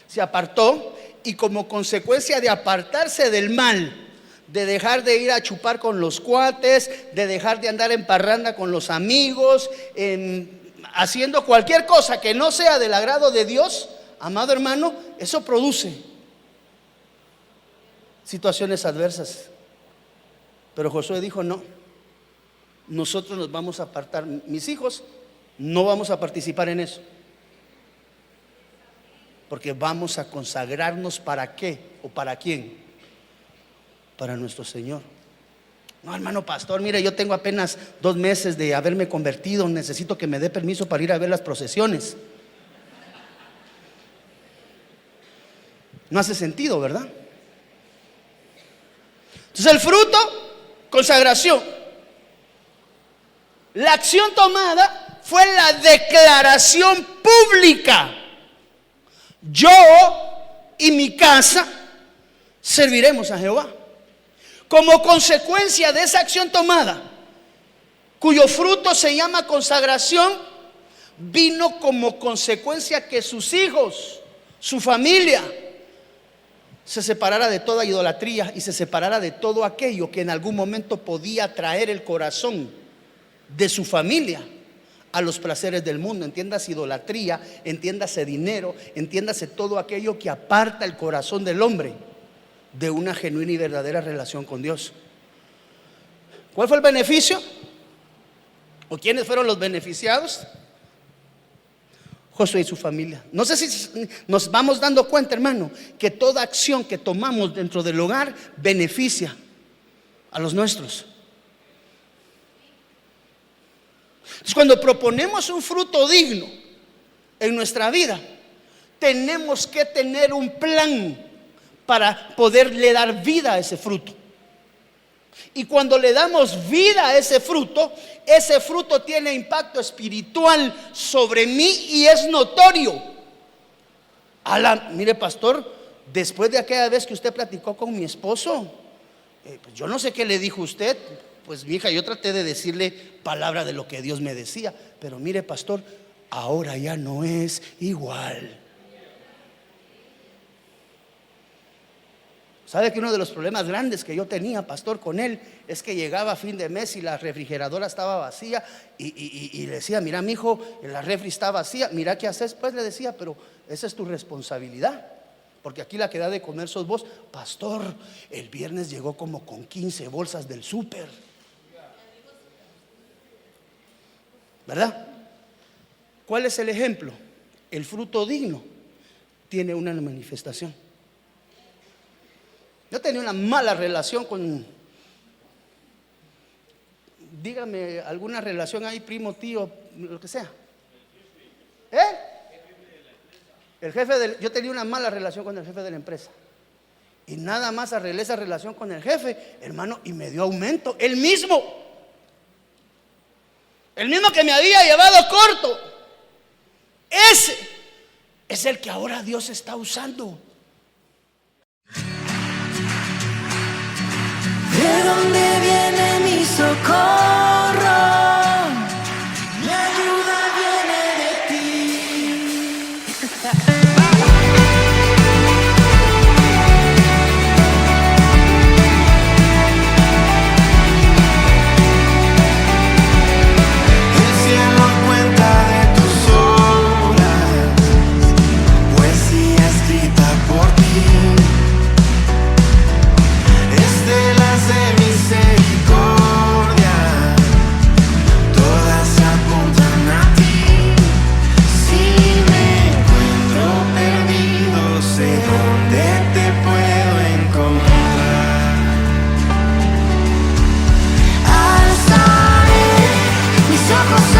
se apartó, y como consecuencia de apartarse del mal, de dejar de ir a chupar con los cuates, de dejar de andar en parranda con los amigos, haciendo cualquier cosa que no sea del agrado de Dios, amado hermano, eso produce situaciones adversas. Pero Josué dijo: no, nosotros nos vamos a apartar, mis hijos no vamos a participar en eso, porque vamos a consagrarnos. ¿Para qué o para quién? Para nuestro Señor. No, hermano pastor, mire, yo tengo apenas 2 meses de haberme convertido, necesito que me dé permiso para ir a ver las procesiones. No hace sentido, ¿verdad? Entonces el fruto, consagración. La acción tomada fue la declaración pública: yo y mi casa serviremos a Jehová. Como consecuencia de esa acción tomada, cuyo fruto se llama consagración, vino como consecuencia que sus hijos, su familia, se separara de toda idolatría y se separara de todo aquello que en algún momento podía traer el corazón de su familia a los placeres del mundo. Entiéndase idolatría, entiéndase dinero, entiéndase todo aquello que aparta el corazón del hombre de una genuina y verdadera relación con Dios. ¿Cuál fue el beneficio? ¿O quiénes fueron los beneficiados? Josué y su familia. No sé si nos vamos dando cuenta, hermano, que toda acción que tomamos dentro del hogar beneficia a los nuestros. Entonces, cuando proponemos un fruto digno en nuestra vida, tenemos que tener un plan para poderle dar vida a ese fruto. Y cuando le damos vida a ese fruto tiene impacto espiritual sobre mí y es notorio. Mire pastor, después de aquella vez que usted platicó con mi esposo, pues yo no sé qué le dijo usted. Pues mi hija, yo traté de decirle palabra de lo que Dios me decía, pero mire pastor, ahora ya no es igual. ¿Sabe que uno de los problemas grandes que yo tenía, pastor, con él es que llegaba a fin de mes y la refrigeradora estaba vacía y le decía: mira, mi hijo, la refri está vacía, mira qué haces? Pues le decía: pero esa es tu responsabilidad, porque aquí la que da de comer sos vos. Pastor, el viernes llegó como con 15 bolsas del súper, ¿verdad? ¿Cuál es el ejemplo? El fruto digno tiene una manifestación. Yo tenía una mala relación con, dígame, alguna relación ahí, primo, tío, lo que sea. El jefe yo tenía una mala relación con el jefe de la empresa. Y nada más arreglé esa relación con el jefe, hermano, y me dio aumento. El mismo que me había llevado corto. Ese es el que ahora Dios está usando. ¿De dónde viene mi socorro? Mi ayuda viene de ti. El cielo cuenta de tus obras, poesía escrita ojos